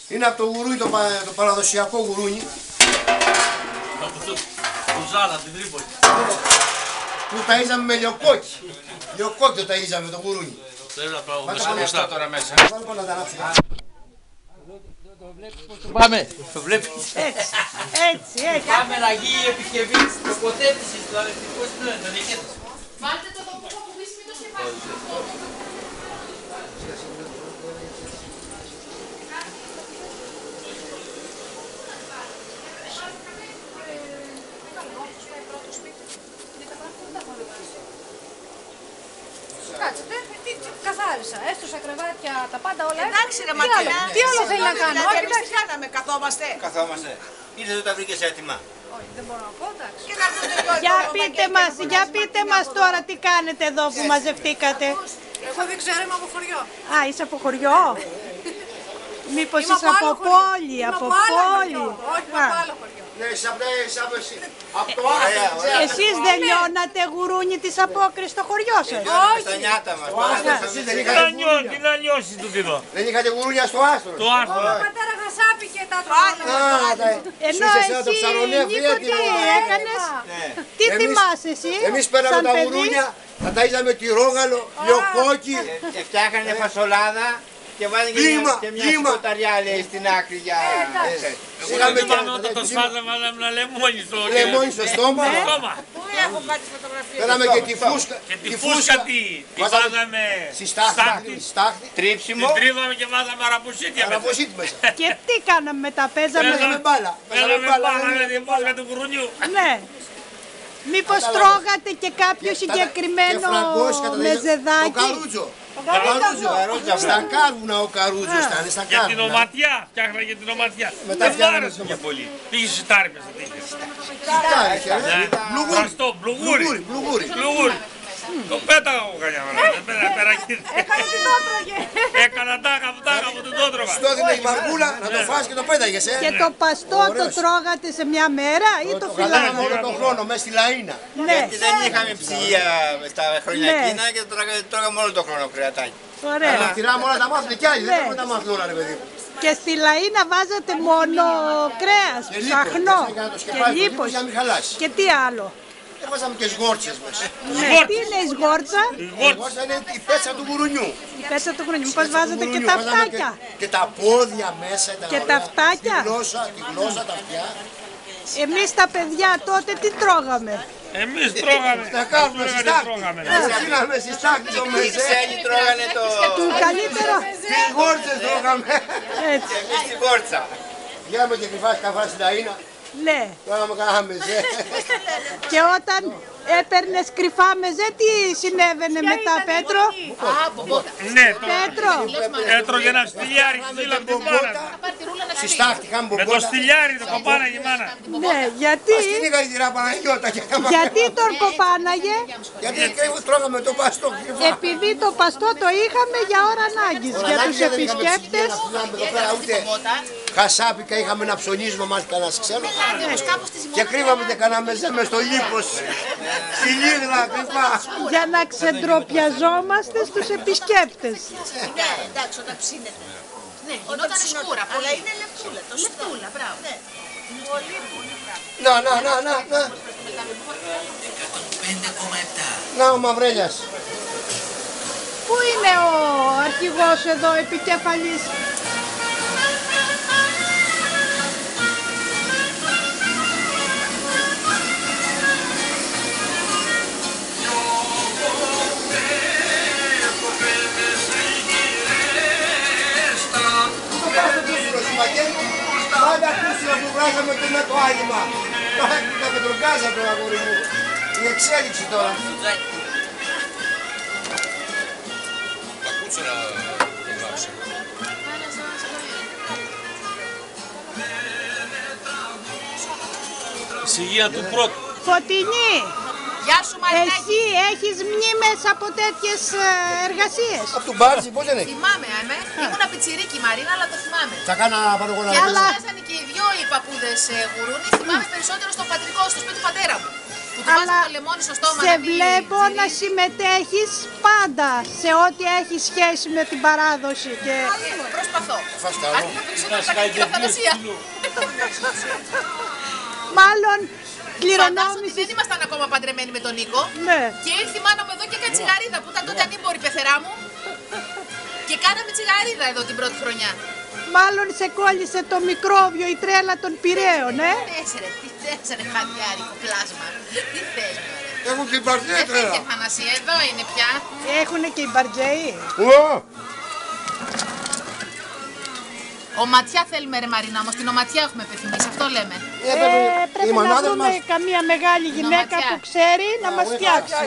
Είναι από το γουρούνι, το παραδοσιακό γουρούνι. Από το Ζάλα, την Τρίπολη. Που ταΐζαμε με λιοκόκι. Λιοκόκι το ταΐζαμε το γουρούνι. Θέλω να πάω μέσα τώρα μέσα. Πάμε. Το βλέπεις. Έτσι. Πάμε να γίνει η επισκευή της τοποθέτησης του αλευτικού στην Ενδονίκη. Βάλτε το που έχω πουλήσει με το σκεφάκι. Κάτσε, καθάρισα. Έστωσα κρεβάτια, τα πάντα όλα. Εντάξει ρε Ματίνα. Τι άλλο θέλει να κάνω. Όχι, εμείς τι κάναμε, καθόμαστε. Καθόμαστε. Ήρθε εδώ τα βρήκες έτοιμα. Όχι, δεν μπορώ να πω, εντάξει. Και να έρθουν τελειώσει. Για πείτε μας τώρα τι κάνετε εδώ που μαζευτήκατε. Εγώ δεν ξέρω, είμαι από χωριό. Α, είσαι από χωριό. Μήπως είσαι από πόλη, από πόλη. Όχι, από άλλο χωριό. Ναι, από το άθρο. Εσείς δεν λιώνατε γουρούνι της απόκρισης στο χωριό σας. Στα νιάτα μας. Τι να νιώσεις του δίδω. Δεν είχατε γουρούνια στο άστρο. Το άστρο. Ο πατέρα χασάπη και τα τρώγανε. Ενώ εσύ, Νίκο, τι έκανες. Τι θυμάσαι εσύ, Εμείς πέραμε σαν τα παιδί. γουρούνια, τα ταΐζαμε τυρόγαλο, λιοκόκι. Φτιάχανε φασολάδα και βάλανε και μια σκοταριά λέει στην άκρη για... Όταν το σφάζαμε, βάλαμε ένα λεμόνι στο Λεμόνι στο στόμα. Πού έχω κάτι φωτογραφίες. Πέραμε και τη φούσκα. Και τη φούσκα τι βάζαμε στη στάχτη. Την Τρίψιμο. τρίβαμε και βάζαμε αραποσίτια μέσα. Αραποσίτη μέσα. Και τι κάναμε μετά, παίζαμε. Παίζαμε μπάλα. Πέραμε μπάλα με τη φούσκα του γουρουνιού. Ναι. Μήπως τρώγατε και κάποιο συγκεκριμένο μεζεδάκι. Το καρούτζο. Στα κάρβουνα ο καρούτζος ήταν, στα Για την κάρβουνα. οματιά, φτιάχνα για την οματιά. Μετά Δεν μ' φτιάχναμε άρεσε την και πολύ. Πήγε σιτάρι μέσα, τι είχες. Βραστό, μπλουγούρι. Μπλουγούρι. Το πέταγα εγώ κανιά φορά. Έκανε την ότρογε. Έκανα τάκα από την τότρογα. Στο έδινε η μαρκούλα να το φας και το πέταγες. Και το παστό το τρώγατε σε μια μέρα ή το Φυλάγαμε φυλάγατε. όλο τον χρόνο μέσα στη λαΐνα. Ναι, Γιατί δεν είχαμε ψυγεία στα χρόνια Ναι. εκείνα και το τρώγαμε όλο τον χρόνο κρεατάκι. Αλλά ωραία. φτιράμε όλα τα μάθουν κι άλλοι, δεν μπορούμε να τα μάθουν όλα ρε παιδί μου. Και στη λαΐνα βάζατε μόνο κρέας, Και λίπος, ψαχνό για να το και σκεπάζει το λίπος. λίπος για να μην χαλάσει. Και τι άλλο. Έβαζαμε και σγόρτσες μέσα. Ναι, τι είναι η σγόρτσα. Η σγόρτσα είναι η πέτσα του γουρουνιού. Η πέτσα του χρονιού. Μήπως βάζατε και τα φτάκια. Και τα πόδια μέσα ήταν Και ωραία. τα φτάκια. Τη γλώσσα, τα αυτιά. Εμείς τα παιδιά τότε τι τρώγαμε. Εμείς τρώγαμε. Τα κάνουμε στη στάχτη. τρώγαμε. Γίναμε στη στάχτη το Οι μεζέ. ξένοι τρώγανε το... Του καλύτερο. Τι γόρτσες τρώγαμε. Έτσι. Εμείς την κόρτσα. Βγαίναμε και κρυφά σκαφά στην Ταΐνα. Ναι. Τρώγαμε κανένα μεζέ. Και όταν έπαιρνες κρυφά μεζέ, τι συνέβαινε μετά, Πέτρο. Ναι, Πέτρο. έτρωγε ένα στυλιάρι και στείλαμε την μάνα. Στη στάχτη είχαμε Με το μπομπότα. στυλιάρι το κοπάναγε η μάνα. Ναι, γιατί. Στην είχα τη τυρά Παναγιώτα και έκανα. Γιατί τον κοπάναγε. Γιατί τρώγαμε το παστό κρυφά. Επειδή το παστό το είχαμε για ώρα ανάγκης. Για τους επισκέπτες. Χασάπικα είχαμε να ψωνίζουμε μας κανένας ξένος. Και κρύβαμε και κανένα μεζέ μες στο λίπος. Στη λίγνα κρυφά. Για να ξεντροπιαζόμαστε στους επισκέπτες. Εντάξει, όταν ψήνεται. Ναι, γινόταν σκούρα. Αλλά είναι λεπτούλα. Το Λεπτούλα, μπράβο. Ναι. Πολύ, πολύ πράγμα. Να. 105,7. Να ο Μαυρέλιας. Πού είναι ο αρχηγός εδώ, επικεφαλής. Πάντα ακούσια που βράζαμε και με το άγημα. Τα πετρογκάζα το αγόρι μου. Η εξέλιξη τώρα. Συγεία του πρώτου. Φωτεινή, Γεια σου Μαρινάκη. εσύ έχεις μνήμες από τέτοιες εργασίες. Από τον Μπάρτζι, πώς δεν έχει. Θυμάμαι, ήμουν πιτσιρίκι Μαρίνα, αλλά το θυμάμαι. Θα κάνα παντογόνα. Και άλλα έσανε και οι δυο οι παππούδες γουρούνι, θυμάμαι περισσότερο στο πατρικό, στο σπίτι του πατέρα μου. Που του βάζει Αλλά το λεμόνι στο στόμα σε να μην βλέπω τζιρίζει. να συμμετέχεις πάντα σε ό,τι έχει σχέση με την παράδοση. Και... Προσπαθώ. Φας καλό. Αν είναι περισσότερο τα κακή φαντασία. Μάλλον Φαντάζομαι ότι κληρονόμηση. δεν ήμασταν ακόμα παντρεμένοι με τον Νίκο. Ναι. Και ήρθε η μάνα μου εδώ και έκανε τσιγαρίδα που ήταν τότε ανήμπορη πεθερά μου. Και κάναμε τσιγαρίδα εδώ την πρώτη χρονιά. Μάλλον σε κόλλησε το μικρόβιο, η τρέλα των Πειραίων, Τι θες ρε χαδιάρικο πλάσμα. Τι θες μωρέ. Έχουν την παρτιά Δεν τρέλα. φύγε Θανασία, εδώ είναι πια. Έχουνε και οι Μπαρτζέοι. Ω, Ο Ματιά θέλουμε ρε Μαρίνα, όμως την Οματιά έχουμε επιθυμήσει, αυτό λέμε. Πρέπει οι να μανάδες βρούμε μας. καμία μεγάλη γυναίκα Νοματιά. που ξέρει να μας φτιάξει.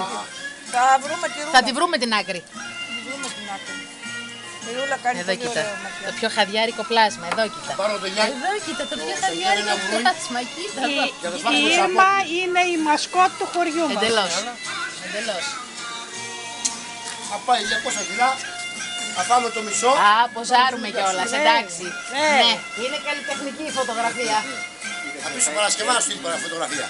Θα βρούμε τη Ρούλα. Θα τη βρούμε την άκρη. Τη βρούμε την άκρη. Η Ρούλα κάνει Εδώ πολύ κοίτα. ωραίο ματιά. Το πιο χαδιάρικο πλάσμα, εδώ κοίτα. πάρω το γιάκι. Εδώ κοίτα, το πιο χαδιάρικο πλάσμα, κοίτα εδώ. Η Ήρμα είναι η μασκότ του χωριού μας. Εντελώς. Εντελώς. Θα πάει 200 κιλά. Θα πάμε το μισό. Α, ποζάρουμε κιόλας, εντάξει. Ναι. Ναι, είναι καλλιτεχνική η φωτογραφία. Θα πεις στον Παρασκευά σου την φωτογραφία.